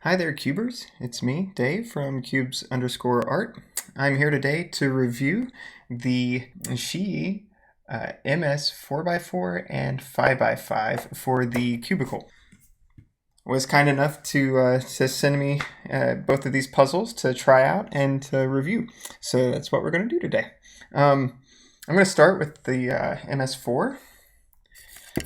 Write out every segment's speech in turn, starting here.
Hi there, Cubers. It's me, Dave from Cubes_art. I'm here today to review the QIYI MS 4x4 and 5x5 for the Cubicle. Was kind enough to send me both of these puzzles to try out and to review. So that's what we're going to do today. I'm going to start with the MS4.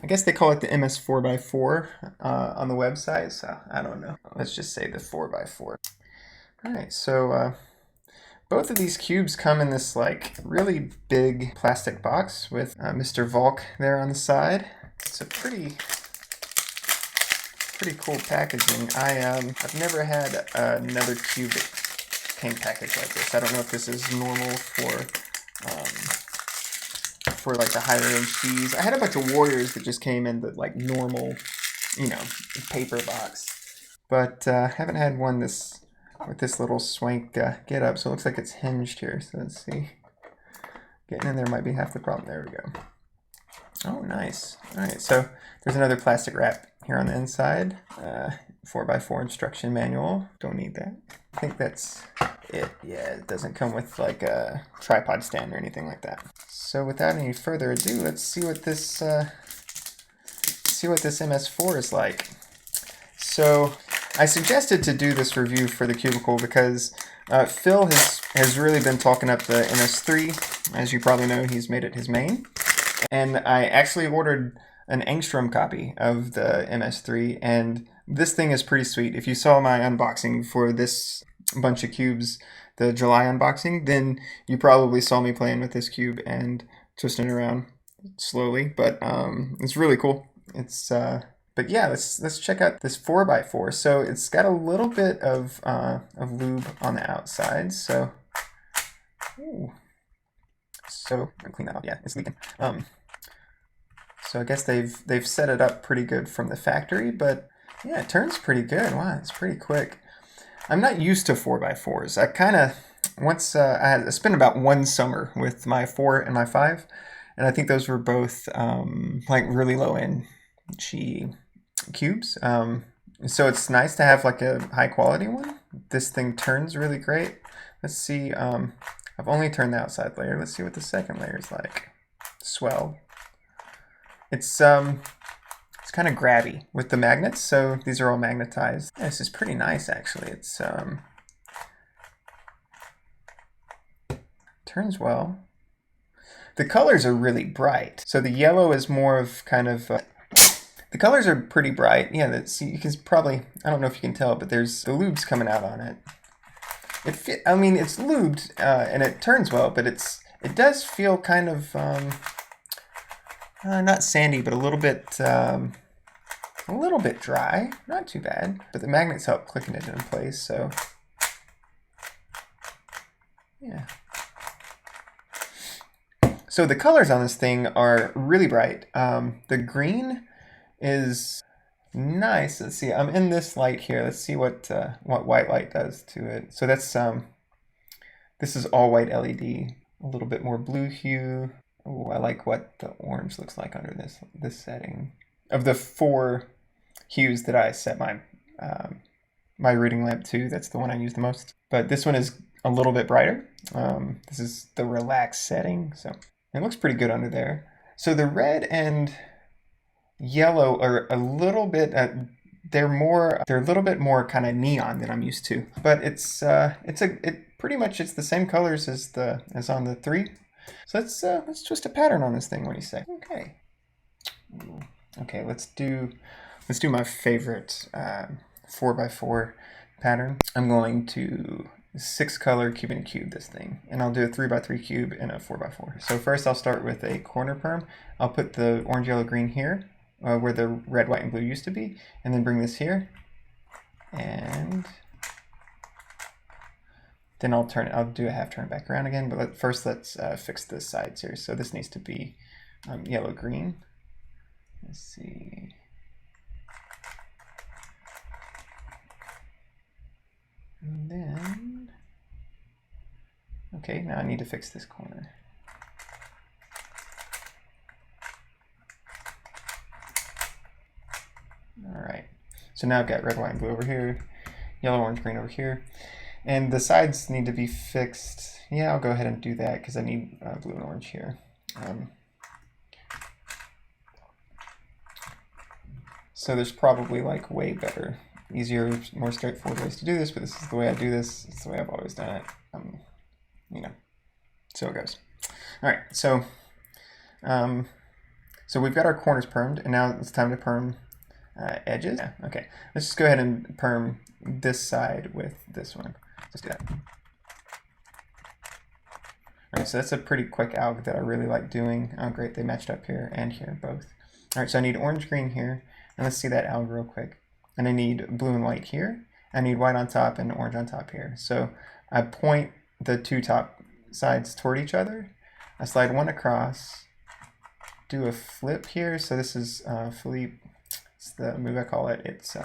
I guess they call it the MS 4x4 on the website, so I don't know. Let's just say the 4x4. All right, so both of these cubes come in this like really big plastic box with Mr. Volk there on the side. It's a pretty cool packaging. I've never had another cube that came packaged like this. I don't know if this is normal for like the higher end cheese. I had a bunch of Warriors that just came in the like normal, paper box, but haven't had one with this little swank get up. So it looks like it's hinged here. So let's see. Getting in there might be half the problem. There we go. Oh, nice. All right, so there's another plastic wrap here on the inside. 4x4 instruction manual. Don't need that. I think that's it. Yeah, it doesn't come with like a tripod stand or anything like that. So without any further ado, let's see what this MS4 is like. So I suggested to do this review for the Cubicle because Phil has really been talking up the MS3. As you probably know, he's made it his main. And I actually ordered an Angstrom copy of the MS3, and this thing is pretty sweet. If you saw my unboxing for this bunch of cubes, the July unboxing, then you probably saw me playing with this cube and twisting it around slowly, but it's really cool. It's but yeah, let's check out this 4x4. So it's got a little bit of lube on the outside. So, I'm gonna clean that up. Yeah, it's leaking. So I guess they've set it up pretty good from the factory, but yeah, it turns pretty good. Wow, it's pretty quick. I'm not used to 4x4s. I kind of I spent about one summer with my 4 and my 5, and I think those were both like really low end QIYI cubes. So it's nice to have like a high quality one. This thing turns really great. Let's see. I've only turned the outside layer. Let's see what the second layer is like. Swell. It's kind of grabby with the magnets, so these are all magnetized. Yeah, this is pretty nice actually. It's turns well. The colors are really bright. So the yellow is more of kind of the colors are pretty bright. Yeah, you can probably, I don't know if you can tell, but there's the lube's coming out on it. I mean, it's lubed and it turns well, but it does feel kind of not sandy, but a little bit dry. Not too bad, but the magnets help clicking it in place. So yeah. So the colors on this thing are really bright. The green is nice. Let's see. I'm in this light here. Let's see what white light does to it. So that's this is all white LED. A little bit more blue hue. Oh, I like what the orange looks like under this setting. Of the 4 hues that I set my my reading lamp to, that's the one I use the most. But this one is a little bit brighter. This is the relaxed setting, so it looks pretty good under there. So the red and yellow are a little bit they're a little bit more kind of neon than I'm used to. But it's pretty much it's the same colors as on the 3. So let's twist a pattern on this thing. What do you say? Okay. Okay, let's do my favorite 4x4 pattern. I'm going to 6-color cube and cube this thing, and I'll do a 3x3 cube and a 4x4. So first I'll start with a corner perm. I'll put the orange, yellow, green here, where the red, white, and blue used to be, and then bring this here, and then I'll do a half turn back around again, but first let's fix the sides here. So this needs to be yellow, green. Let's see. And then, okay, now I need to fix this corner. All right, so now I've got red, white, and blue over here. yellow, orange, green over here. And the sides need to be fixed. Yeah, I'll go ahead and do that because I need blue and orange here. So there's probably like way better, easier, more straightforward ways to do this, but this is the way I do this. It's the way I've always done it. You know, so it goes. All right, so we've got our corners permed, and now it's time to perm edges. Yeah, okay, let's just go ahead and perm this side with this one. Let's do that. All right, so that's a pretty quick alg that I really like doing. Oh, great, they matched up here and here both. All right, so I need orange, green here, and let's see that alg real quick. And I need blue and white here. I need white on top and orange on top here. So I point the two top sides toward each other. I slide one across, do a flip here. So this is Philippe, it's the move I call it. It's,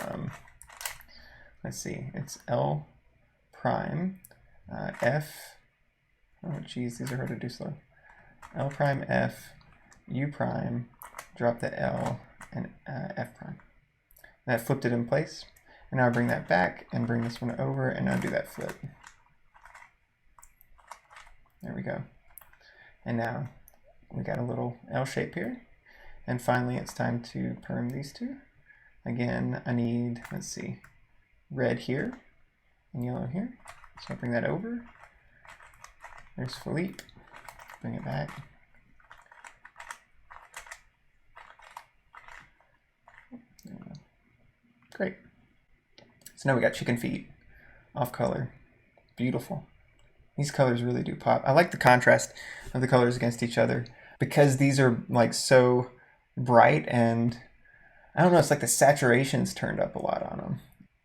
let's see, it's L prime, F, oh geez, these are hard to do slow. L prime, F, U prime, drop the L, and F prime. That flipped it in place. And now I bring that back and bring this one over and undo that flip. There we go. And now we got a little L shape here. And finally, it's time to perm these two. Again, I need, let's see, red here and yellow here. So I bring that over. There's Philippe. Bring it back. Great. So now we got chicken feet, off color. Beautiful. These colors really do pop. I like the contrast of the colors against each other because these are like so bright, and I don't know, it's like the saturation's turned up a lot on them.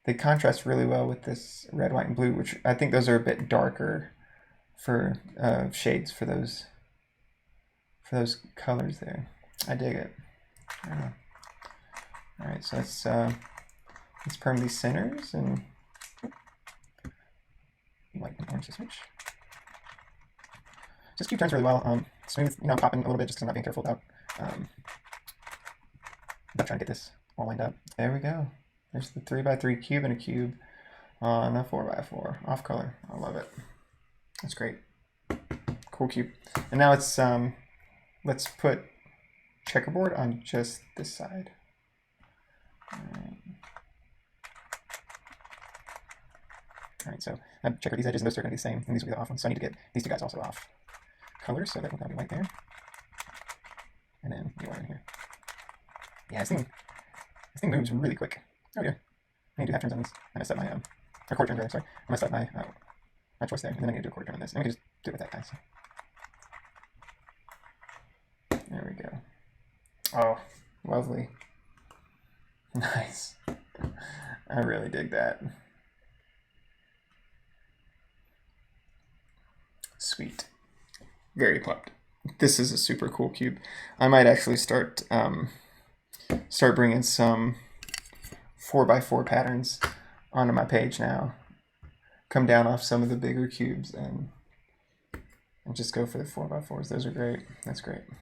They contrast really well with this red, white, and blue, which I think those are a bit darker for shades for those colors there. I dig it. I don't know. All right, so let's perm these centers and like orange to switch. Just cube turns really well. Smooth, you know, I'm popping a little bit just because I'm not being careful about trying to get this all lined up. There we go. There's the 3x3 cube and a cube on a 4x4 off color. I love it. That's great. Cool cube. And now let's put checkerboard on just this side. All right, so I've checked these edges, and those are going to be the same, and these will be the off ones. So I need to get these two guys also off colors, so that will be white there, and then yellow in here. Yeah, this thing moves really quick. Oh dear, I need to do half turns on this. I messed up my or quarter turns there. Sorry, I messed up my choice there, and then I need to do a quarter turn on this. And we can just do it with that guy. So. There we go. Oh, lovely. Nice. I really dig that. Sweet. Very pumped. This is a super cool cube. I might actually start bringing some 4x4 patterns onto my page now. Come down off some of the bigger cubes and just go for the 4x4s. Those are great. That's great.